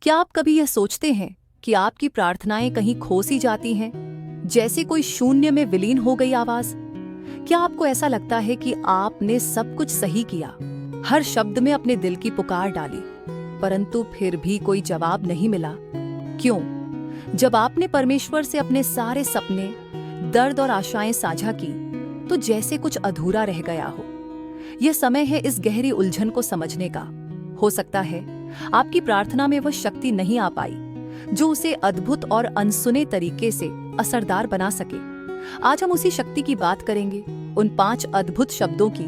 क्या आप कभी यह सोचते हैं कि आपकी प्रार्थनाएं कहीं खो सी जाती हैं, जैसे कोई शून्य में विलीन हो गई आवाज? क्या आपको ऐसा लगता है कि आपने सब कुछ सही किया, हर शब्द में अपने दिल की पुकार डाली, परंतु फिर भी कोई जवाब नहीं मिला? क्यों? जब आपने परमेश्वर से अपने सारे सपने, दर्द और आशाएं साझा की, तो जैसे कुछ अधूरा रह गया हो। यह समय है इस गहरी उलझन को समझने का। हो सकता है आपकी प्रार्थना में वह शक्ति नहीं आ पाई जो उसे अद्भुत और अनसुने तरीके से असरदार बना सके। आज हम उसी शक्ति की बात करेंगे, उन 5 अद्भुत शब्दों की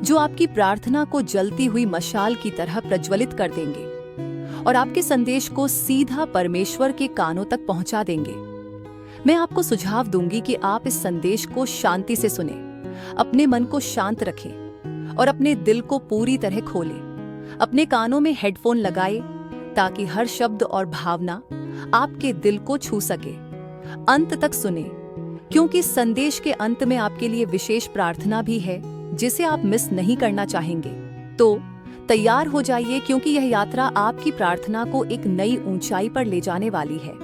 जो आपकी प्रार्थना को जलती हुई मशाल की तरह प्रज्वलित कर देंगे और आपके संदेश को सीधा परमेश्वर के कानों तक पहुंचा देंगे। मैं आपको सुझाव दूंगी कि आप इस संदेश को शांति से सुने, अपने मन को शांत रखें और अपने दिल को पूरी तरह खोलें। अपने कानों में हेडफोन लगाए ताकि हर शब्द और भावना आपके दिल को छू सके। अंत तक सुने, क्योंकि संदेश के अंत में आपके लिए विशेष प्रार्थना भी है जिसे आप मिस नहीं करना चाहेंगे। तो तैयार हो जाइए, क्योंकि यह यात्रा आपकी प्रार्थना को एक नई ऊंचाई पर ले जाने वाली है।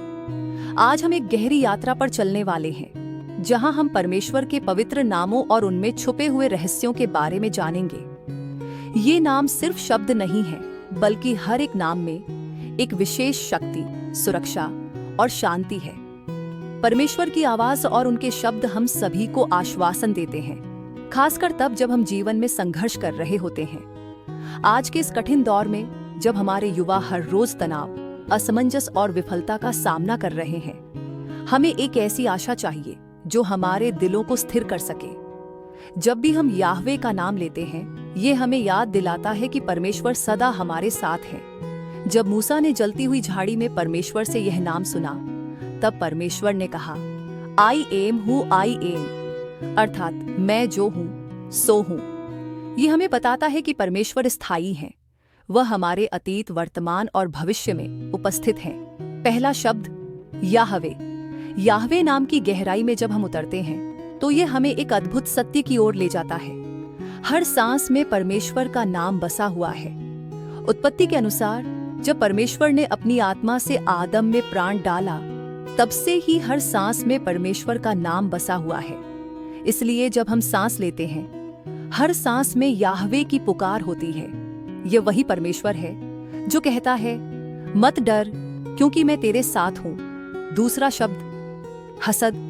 आज हम एक गहरी यात्रा पर चलने वाले हैं, जहां हम परमेश्वर के पवित्र नामों और उनमें छुपे हुए रहस्यों के बारे में जानेंगे। ये नाम सिर्फ शब्द नहीं है, बल्कि हर एक नाम में एक विशेष शक्ति, सुरक्षा और शांति है। परमेश्वर की आवाज और उनके शब्द हम सभी को आश्वासन देते हैं, खासकर तब जब हम जीवन में संघर्ष कर रहे होते हैं। आज के इस कठिन दौर में, जब हमारे युवा हर रोज तनाव, असमंजस और विफलता का सामना कर रहे हैं, हमें एक ऐसी आशा चाहिए जो हमारे दिलों को स्थिर कर सके। जब भी हम याहवे का नाम लेते हैं, ये हमें याद दिलाता है कि परमेश्वर सदा हमारे साथ है। जब मूसा ने जलती हुई झाड़ी में परमेश्वर से यह नाम सुना, तब परमेश्वर ने कहा, आई एम हूँ आई एम, अर्थात मैं जो हूँ सो हूँ। ये हमें बताता है कि परमेश्वर स्थायी है। वह हमारे अतीत, वर्तमान और भविष्य में उपस्थित है। पहला शब्द याहवे। याहवे नाम की गहराई में जब हम उतरते हैं, तो ये हमें एक अद्भुत सत्य की ओर ले जाता है। हर सांस में परमेश्वर का नाम बसा हुआ है। उत्पत्ति के अनुसार जब परमेश्वर ने अपनी आत्मा से आदम में प्राण डाला, तब से ही हर सांस में परमेश्वर का नाम बसा हुआ है। इसलिए जब हम सांस लेते हैं, हर सांस में याहवे की पुकार होती है। यह वही परमेश्वर है जो कहता है, मत डर, क्योंकि मैं तेरे साथ हूं। दूसरा शब्द हसद।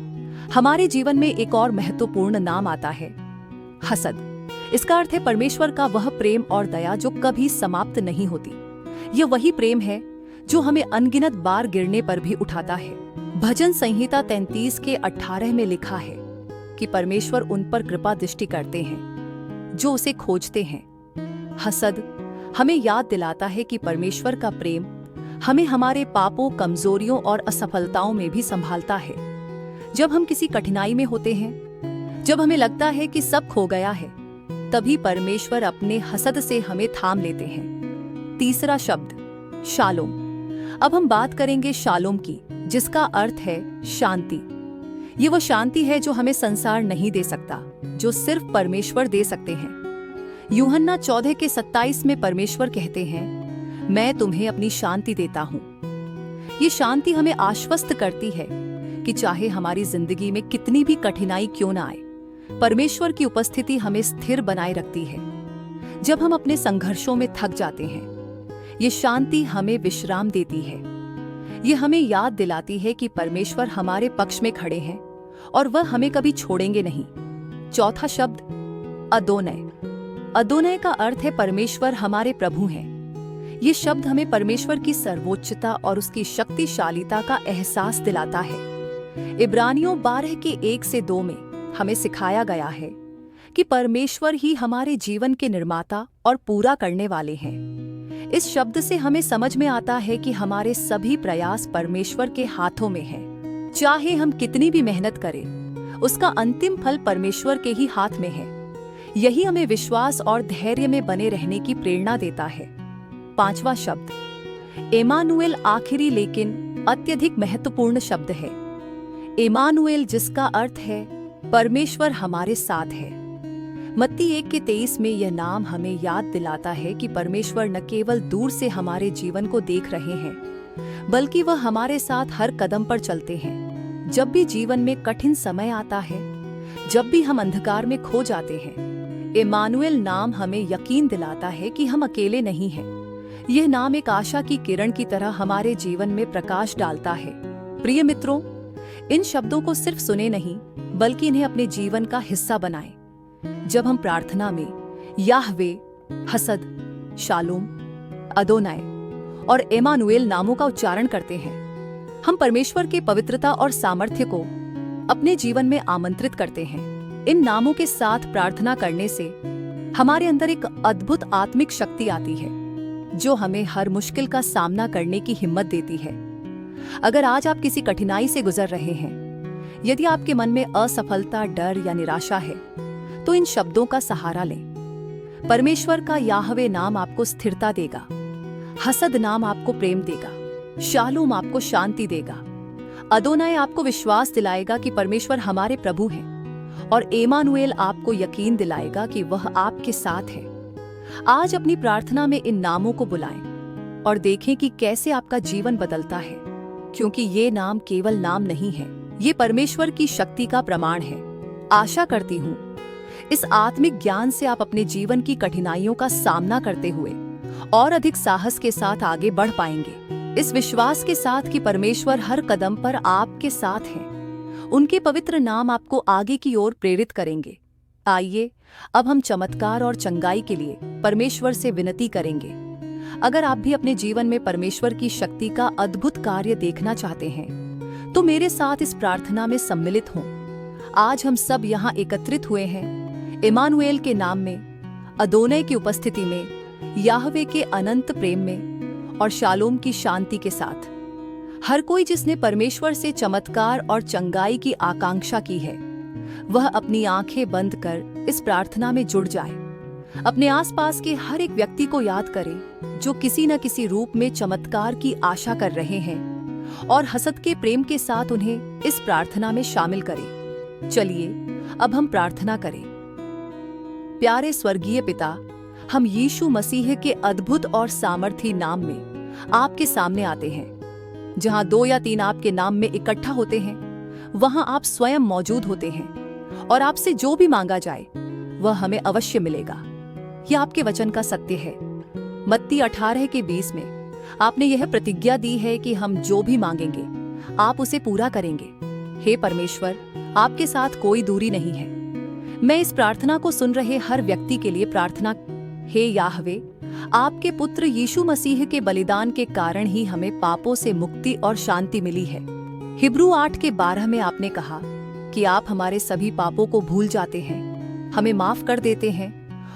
हमारे जीवन में एक और महत्वपूर्ण नाम आता है, हसद। इसका अर्थ है परमेश्वर का वह प्रेम और दया जो कभी समाप्त नहीं होती। यह वही प्रेम है जो हमें अनगिनत बार गिरने पर भी उठाता है। भजन संहिता 33 के 18 में लिखा है कि परमेश्वर उन पर कृपा दृष्टि करते हैं जो उसे खोजते हैं। हसद हमें याद दिलाता है कि परमेश्वर का प्रेम हमें हमारे पापों, कमजोरियों और असफलताओं में भी संभालता है। जब हम किसी कठिनाई में होते हैं, जब हमें लगता है कि सब खो गया है, तभी परमेश्वर अपने हसद से हमें थाम लेते हैं। तीसरा शब्द शालोम। अब हम बात करेंगे शालोम की, जिसका अर्थ है शांति। ये वो शांति है जो हमें संसार नहीं दे सकता, जो सिर्फ परमेश्वर दे सकते हैं। यूहन्ना 14 के 27 में परमेश्वर कहते हैं, मैं तुम्हें अपनी शांति देता हूँ। ये शांति हमें आश्वस्त करती है कि चाहे हमारी जिंदगी में कितनी भी कठिनाई क्यों ना आए, परमेश्वर की उपस्थिति हमें स्थिर बनाए रखती है। जब हम अपने संघर्षों में थक जाते हैं, ये शांति हमें विश्राम देती है। ये हमें याद दिलाती है कि परमेश्वर हमारे पक्ष में खड़े हैं और वह हमें कभी छोड़ेंगे नहीं। चौथा शब्द अदोनय। अदोनय का अर्थ है परमेश्वर हमारे प्रभु हैं। ये शब्द हमें परमेश्वर की सर्वोच्चता और उसकी शक्तिशालीता का एहसास दिलाता है। इब्रानियों 12 के 1 से 2 में हमें सिखाया गया है कि परमेश्वर ही हमारे जीवन के निर्माता और पूरा करने वाले हैं। इस शब्द से हमें समझ में आता है कि हमारे सभी प्रयास परमेश्वर के हाथों में हैं। चाहे हम कितनी भी मेहनत करें, उसका अंतिम फल परमेश्वर के ही हाथ में है। यही हमें विश्वास और धैर्य में बने रहने की प्रेरणा देता है। पांचवा शब्द एमानुएल, आखिरी लेकिन अत्यधिक महत्वपूर्ण शब्द है। एमानुएल, जिसका अर्थ है परमेश्वर हमारे साथ है। मत्ती 1:23 में यह नाम हमें याद दिलाता है कि परमेश्वर न केवल दूर से हमारे जीवन को देख रहे हैं, बल्कि वह हमारे साथ हर कदम पर चलते हैं। जब भी जीवन में कठिन समय आता है, जब भी हम अंधकार में खो जाते हैं, इमानुएल नाम हमें यकीन दिलाता है कि हम अकेले नहीं हैं। यह नाम एक आशा की किरण की तरह हमारे जीवन में प्रकाश डालता है। प्रिय मित्रों, इन शब्दों को सिर्फ सुने नहीं, बल्कि इन्हें अपने जीवन का हिस्सा बनाएं। जब हम प्रार्थना में याहवे, हसद, शालोम, अदोनाय और इमानुएल नामों का उच्चारण करते हैं, हम परमेश्वर के पवित्रता और सामर्थ्य को अपने जीवन में आमंत्रित करते हैं। इन नामों के साथ प्रार्थना करने से हमारे अंदर एक अद्भुत आत्मिक शक्ति आती है, जो हमें हर मुश्किल का सामना करने की हिम्मत देती है। अगर आज आप किसी कठिनाई से गुजर रहे हैं, यदि आपके मन में असफलता, डर या निराशा है, तो इन शब्दों का सहारा लें। परमेश्वर का याहवे नाम आपको स्थिरता देगा, हसद नाम आपको प्रेम देगा, शालोम आपको शांति देगा, अदोनाय आपको विश्वास दिलाएगा कि परमेश्वर हमारे प्रभु हैं, और इमानुएल आपको यकीन दिलाएगा कि वह आपके साथ है। आज अपनी प्रार्थना में इन नामों को बुलाएं और देखें कि कैसे आपका जीवन बदलता है, क्योंकि ये नाम केवल नाम नहीं है, ये परमेश्वर की शक्ति का प्रमाण है। आशा करती हूँ इस आत्मिक ज्ञान से आप अपने जीवन की कठिनाइयों का सामना करते हुए और अधिक साहस के साथ आगे बढ़ पाएंगे, इस विश्वास के साथ कि परमेश्वर हर कदम पर आपके साथ हैं। उनके पवित्र नाम आपको आगे की ओर प्रेरित करेंगे। आइए अब हम चमत्कार और चंगाई के लिए परमेश्वर से विनती करेंगे। अगर आप भी अपने जीवन में परमेश्वर की शक्ति का अद्भुत कार्य देखना चाहते हैं, तो मेरे साथ इस प्रार्थना में सम्मिलित हों। आज हम सब यहाँ एकत्रित हुए हैं इमानुएल के नाम में, अदोनाय की उपस्थिति में, याहवे के अनंत प्रेम में और शालोम की शांति के साथ। हर कोई जिसने परमेश्वर से चमत्कार और चंगाई की आकांक्षा की है, वह अपनी आंखें बंद कर इस प्रार्थना में जुड़ जाए। अपने आसपास के हर एक व्यक्ति को याद करें जो किसी न किसी रूप में चमत्कार की आशा कर रहे हैं, और हसद के प्रेम के साथ उन्हें इस प्रार्थना में शामिल करें। चलिए अब हम प्रार्थना करें। प्यारे स्वर्गीय पिता, हम यीशु मसीह के अद्भुत और सामर्थी नाम में आपके सामने आते हैं। जहां 2 या 3 आपके नाम में इकट्ठा होते हैं, वहां आप स्वयं मौजूद होते हैं, और आपसे जो भी मांगा जाए वह हमें अवश्य मिलेगा। यह आपके वचन का सत्य है। मत्ती 18:20 में आपने यह प्रतिज्ञा दी है कि हम जो भी मांगेंगे आप उसे पूरा करेंगे। हे परमेश्वर, आपके साथ कोई दूरी नहीं है। मैं इस प्रार्थना को सुन रहे हर व्यक्ति के लिए प्रार्थना, हे याहवे, आपके पुत्र यीशु मसीह के बलिदान के कारण ही हमें पापों से मुक्ति और शांति मिली है। हिब्रू 8:12 में आपने कहा कि आप हमारे सभी पापों को भूल जाते हैं, हमें माफ कर देते हैं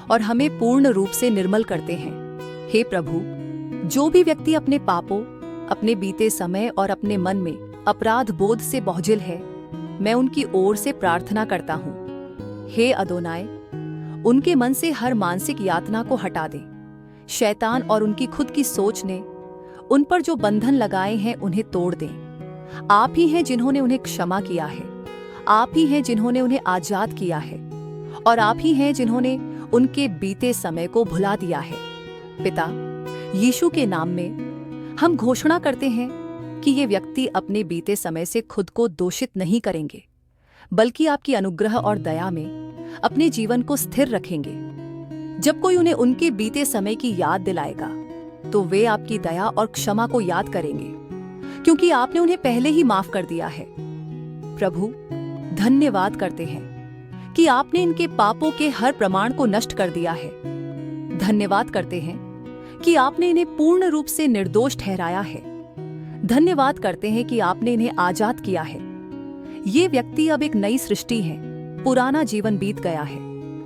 और हमें पूर्ण रूप से निर्मल करते हैं। हे प्रभु, जो भी व्यक्ति अपने पापों, अपने बीते समय और अपने मन में अपराध बोध से बोझिल है, मैं उनकी ओर से प्रार्थना करता हूँ। हे अदोनाय, उनके मन से हर मानसिक यातना को हटा दे। शैतान और उनकी खुद की सोच ने उन पर जो बंधन लगाए हैं उन्हें तोड़ दें। आप ही हैं जिन्होंने उन्हें क्षमा किया है, आप ही हैं जिन्होंने उन्हें आजाद किया है, और आप ही हैं जिन्होंने उनके बीते समय को भुला दिया है। पिता, यीशु के नाम में हम घोषणा करते हैं कि ये व्यक्ति अपने बीते समय से खुद को दोषित नहीं करेंगे, बल्कि आपकी अनुग्रह और दया में अपने जीवन को स्थिर रखेंगे। जब कोई उन्हें उनके बीते समय की याद दिलाएगा, तो वे आपकी दया और क्षमा को याद करेंगे, क्योंकि आपने उन्हें पहले ही माफ कर दिया है। प्रभु, धन्यवाद करते हैं कि आपने इनके पापों के हर प्रमाण को नष्ट कर दिया है। धन्यवाद करते हैं कि आपने इन्हें पूर्ण रूप से निर्दोष ठहराया है। धन्यवाद करते हैं कि आपने इन्हें आजाद किया है। ये व्यक्ति अब एक नई सृष्टि है। पुराना जीवन बीत गया है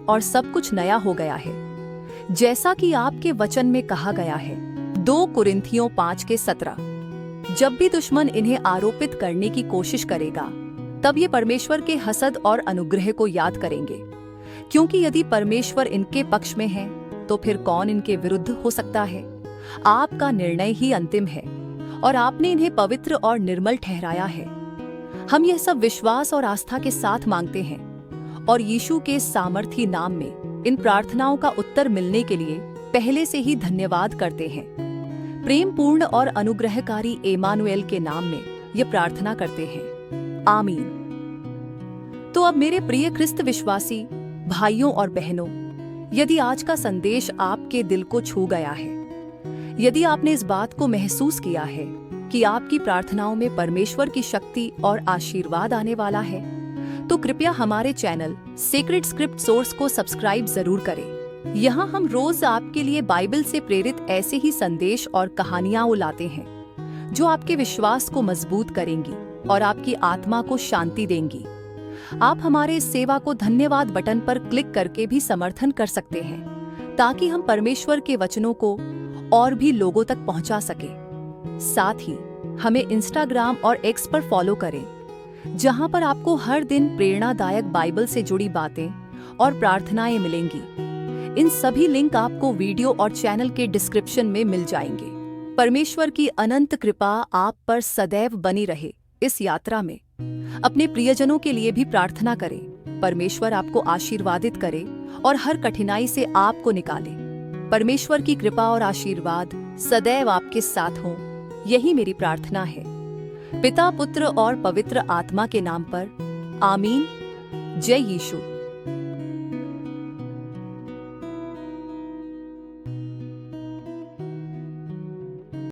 और सब कुछ नया हो गया है, जैसा कि आपके वचन में कहा गया है। 2 कुरिन्थियों 5:17। जब भी दुश्मन इन्हें आरोपित करने की कोशिश करेगा, तब ये परमेश्वर के हसद और अनुग्रह को याद करेंगे, क्योंकि यदि परमेश्वर इनके पक्ष में है तो फिर कौन इनके विरुद्ध हो सकता है। आपका निर्णय ही अंतिम है और आपने इन्हें पवित्र और निर्मल ठहराया है। हम यह सब विश्वास और आस्था के साथ मांगते हैं और यीशु के सामर्थी नाम में इन प्रार्थनाओं का उत्तर मिलने के लिए पहले से ही धन्यवाद करते हैं। प्रेम पूर्ण और अनुग्रहकारी एमानुएल के नाम में ये प्रार्थना करते हैं, आमीन। तो अब मेरे प्रिय ख्रिस्त विश्वासी भाइयों और बहनों, यदि आज का संदेश आपके दिल को छू गया है, यदि आपने इस बात को महसूस किया है कि आपकी प्रार्थनाओं में परमेश्वर की शक्ति और आशीर्वाद आने वाला है, तो कृपया हमारे चैनल सीक्रेट स्क्रिप्ट सोर्स को सब्सक्राइब जरूर करें। यहाँ हम रोज आपके लिए बाइबल से प्रेरित ऐसे ही संदेश और कहानियां लाते हैं जो आपके विश्वास को मजबूत करेंगी और आपकी आत्मा को शांति देंगी। आप हमारे इस सेवा को धन्यवाद बटन पर क्लिक करके भी समर्थन कर सकते हैं, ताकि हम परमेश्वर के वचनों को और भी लोगों तक पहुंचा सके। साथ ही हमें इंस्टाग्राम और एक्स पर फॉलो करें, जहां पर आपको हर दिन प्रेरणादायक बाइबल से जुड़ी बातें और प्रार्थनाएं मिलेंगी। इन सभी लिंक आपको वीडियो और चैनल के डिस्क्रिप्शन में मिल जाएंगे। परमेश्वर की अनंत कृपा आप पर सदैव बनी रहे। इस यात्रा में अपने प्रियजनों के लिए भी प्रार्थना करें। परमेश्वर आपको आशीर्वादित करे और हर कठिनाई से आपको निकाले। परमेश्वर की कृपा और आशीर्वाद सदैव आपके साथ हो, यही मेरी प्रार्थना है। पिता, पुत्र और पवित्र आत्मा के नाम पर, आमीन। जय यीशु।